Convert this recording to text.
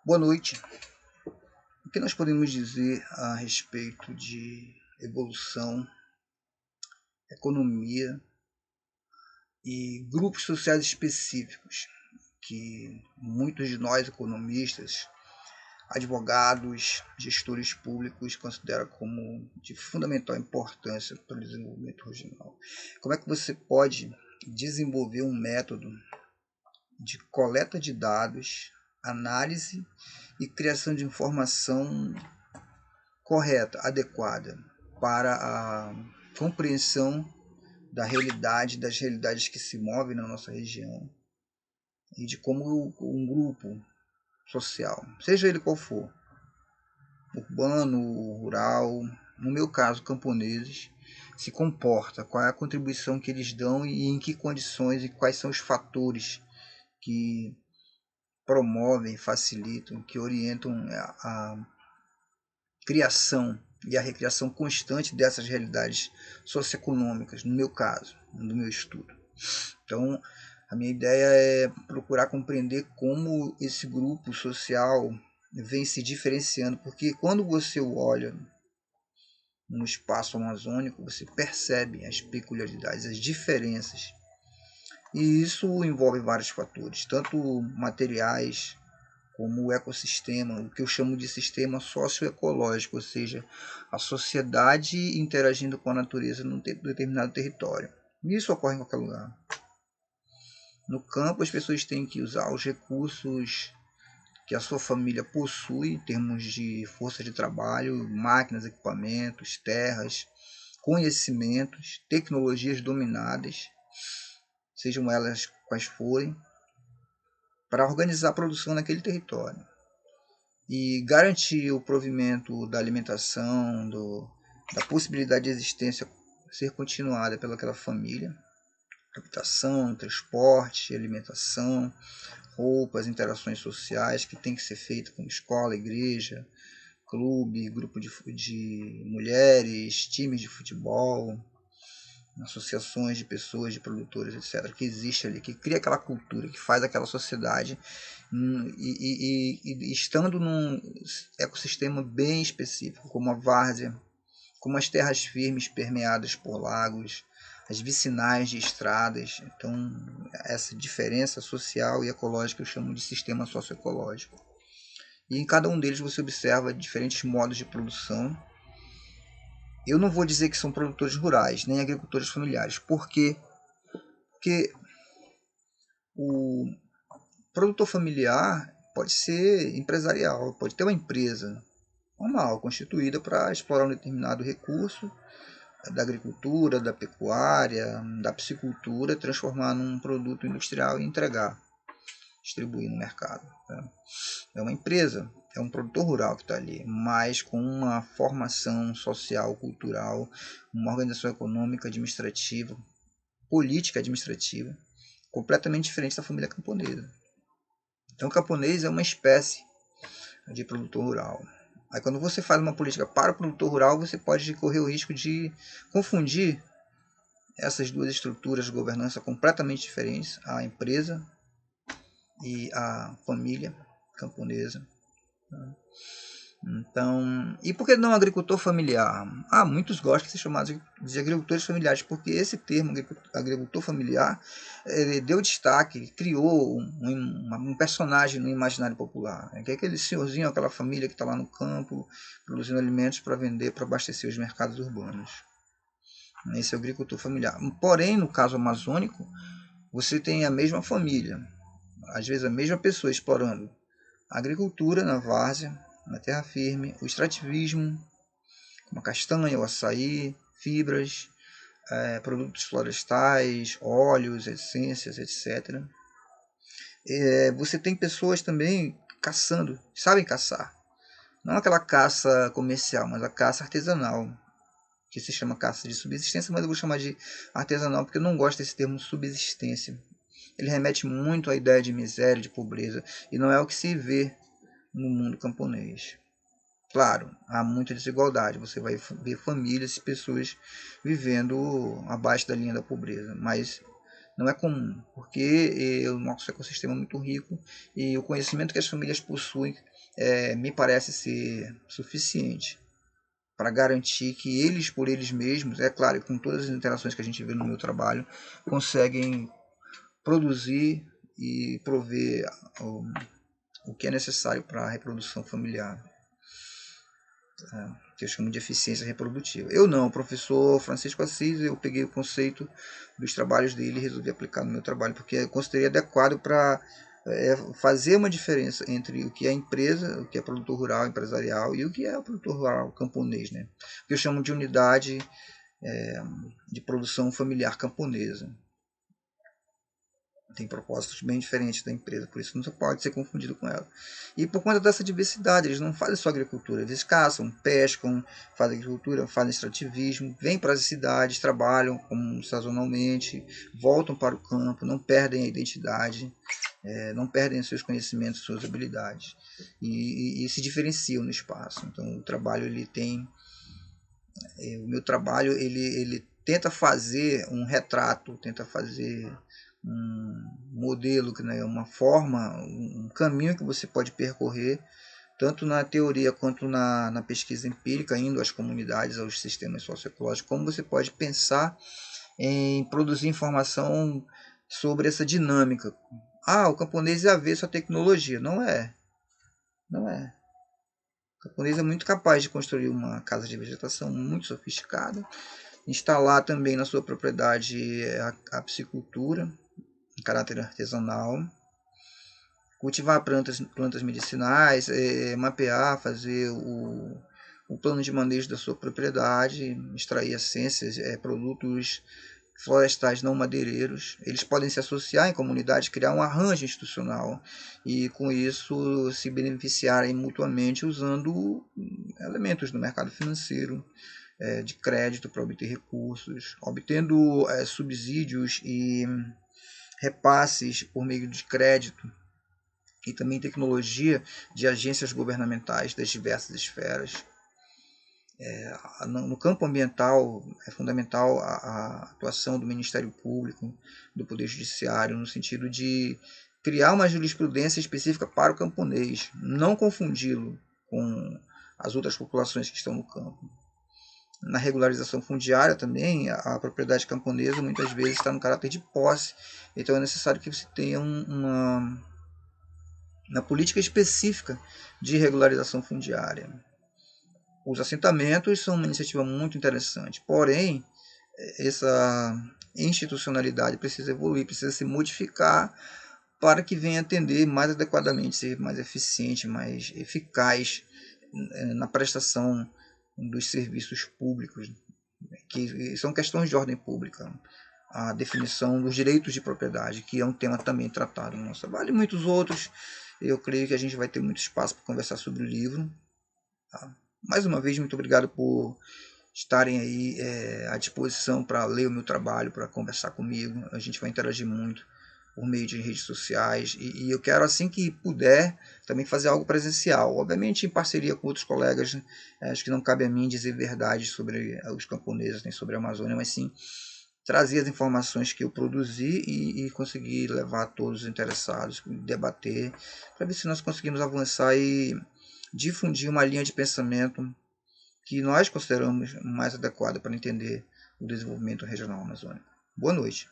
Boa noite. O que nós podemos dizer a respeito de evolução, economia e grupos sociais específicos que muitos de nós, economistas, advogados, gestores públicos, consideram como de fundamental importância para o desenvolvimento regional? Como é que você pode desenvolver um método de coleta de dados, análise e criação de informação correta, adequada para a compreensão da realidade, das realidades que se movem na nossa região e de como um grupo social, seja ele qual for, urbano, rural, no meu caso camponeses, se comporta, qual é a contribuição que eles dão e em que condições e quais são os fatores que promovem, facilitam, que orientam a criação e a recriação constante dessas realidades socioeconômicas, no meu caso, no meu estudo. Então, a minha ideia é procurar compreender como esse grupo social vem se diferenciando, porque quando você o olha no espaço amazônico, você percebe as peculiaridades, as diferenças. E isso envolve vários fatores, tanto materiais, como o ecossistema, o que eu chamo de sistema socioecológico, ou seja, a sociedade interagindo com a natureza num determinado território. Isso ocorre em qualquer lugar. No campo, as pessoas têm que usar os recursos que a sua família possui, em termos de força de trabalho, máquinas, equipamentos, terras, conhecimentos, tecnologias dominadas, sejam elas quais forem, para organizar a produção naquele território e garantir o provimento da alimentação, da possibilidade de existência ser continuada pelaquela família, habitação, transporte, alimentação, roupas, interações sociais que tem que ser feita com escola, igreja, clube, grupo de mulheres, times de futebol, associações de pessoas, de produtores, etc., que existe ali, que cria aquela cultura, que faz aquela sociedade e estando num ecossistema bem específico, como a várzea, como as terras firmes permeadas por lagos, as vicinais de estradas. Então, essa diferença social e ecológica eu chamo de sistema socioecológico. E em cada um deles você observa diferentes modos de produção. Eu não vou dizer que são produtores rurais, nem agricultores familiares. Por quê? Porque o produtor familiar pode ser empresarial, pode ter uma empresa normal, constituída para explorar um determinado recurso da agricultura, da pecuária, da piscicultura, transformar num produto industrial e entregar, distribuir no mercado. É uma empresa, é um produtor rural que está ali, mas com uma formação social, cultural, uma organização econômica, administrativa, política administrativa, completamente diferente da família camponesa. Então, o camponês é uma espécie de produtor rural. Aí, quando você faz uma política para o produtor rural, você pode correr o risco de confundir essas duas estruturas de governança completamente diferentes, a empresa e a família camponesa. Então, e por que não agricultor familiar? Muitos gostam de ser chamados de agricultores familiares, porque esse termo, agricultor familiar, deu destaque, criou um personagem no imaginário popular, que é aquele senhorzinho, aquela família que está lá no campo, produzindo alimentos para vender, para abastecer os mercados urbanos. Esse é o agricultor familiar. Porém, no caso amazônico, você tem a mesma família, às vezes a mesma pessoa explorando a agricultura na várzea, na terra firme, o extrativismo, como a castanha, o açaí, fibras, produtos florestais, óleos, essências, etc. Você tem pessoas também caçando, sabem caçar. Não aquela caça comercial, mas a caça artesanal, que se chama caça de subsistência, mas eu vou chamar de artesanal porque eu não gosto desse termo subsistência. Ele remete muito à ideia de miséria, de pobreza, e não é o que se vê no mundo camponês. Claro, há muita desigualdade, você vai ver famílias e pessoas vivendo abaixo da linha da pobreza, mas Não é comum, porque o nosso ecossistema é muito rico e o conhecimento que as famílias possuem me parece ser suficiente para garantir que eles, por eles mesmos, é claro, com todas as interações que a gente vê no meu trabalho, conseguem produzir e prover o que é necessário para a reprodução familiar, que eu chamo de eficiência reprodutiva. Eu não, o professor Francisco Assis, eu peguei o conceito dos trabalhos dele e resolvi aplicar no meu trabalho, porque eu considerei adequado para fazer uma diferença entre o que é empresa, o que é produtor rural empresarial e o que é o produtor rural camponês, né? Que eu chamo de unidade de produção familiar camponesa. Tem propósitos bem diferentes da empresa, por isso não pode ser confundido com ela. E por conta dessa diversidade, eles não fazem só agricultura, eles caçam, pescam, fazem agricultura, fazem extrativismo, vêm para as cidades, trabalham como sazonalmente, voltam para o campo, não perdem a identidade, não perdem seus conhecimentos, suas habilidades, e se diferenciam no espaço. Então o trabalho ele tem, o meu trabalho ele tenta fazer um retrato, tenta fazer um modelo, né, uma forma, um caminho que você pode percorrer, tanto na teoria quanto na pesquisa empírica, indo às comunidades, aos sistemas socioecológicos, como você pode pensar em produzir informação sobre essa dinâmica. O camponês é avesso à tecnologia. Não é. Não é. O camponês é muito capaz de construir uma casa de vegetação muito sofisticada, instalar também na sua propriedade a piscicultura, em caráter artesanal, cultivar plantas medicinais, mapear, fazer o plano de manejo da sua propriedade, extrair essências, produtos florestais não madeireiros. Eles podem se associar em comunidade, criar um arranjo institucional e com isso se beneficiarem mutuamente usando elementos do mercado financeiro, de crédito para obter recursos, obtendo subsídios e repasses por meio de crédito e também tecnologia de agências governamentais das diversas esferas. No campo ambiental é fundamental a atuação do Ministério Público, do Poder Judiciário, no sentido de criar uma jurisprudência específica para o camponês, não confundi-lo com as outras populações que estão no campo. Na regularização fundiária também, a propriedade camponesa muitas vezes está no caráter de posse, então é necessário que você tenha uma política específica de regularização fundiária. Os assentamentos são uma iniciativa muito interessante, porém, essa institucionalidade precisa evoluir, precisa se modificar para que venha atender mais adequadamente, ser mais eficiente, mais eficaz na prestação dos serviços públicos, que são questões de ordem pública. A definição dos direitos de propriedade, que é um tema também tratado no nosso trabalho, e muitos outros. Eu creio que a gente vai ter muito espaço para conversar sobre o livro. Tá? Mais uma vez, muito obrigado por estarem aí à disposição para ler o meu trabalho, para conversar comigo. A gente vai interagir muito por meio de redes sociais e eu quero, assim que puder, também fazer algo presencial, obviamente em parceria com outros colegas. Acho que não cabe a mim dizer verdade sobre os camponeses nem sobre a Amazônia, mas sim trazer as informações que eu produzi e conseguir levar a todos os interessados, debater, para ver se nós conseguimos avançar e difundir uma linha de pensamento que nós consideramos mais adequada para entender o desenvolvimento regional amazônico. Boa noite.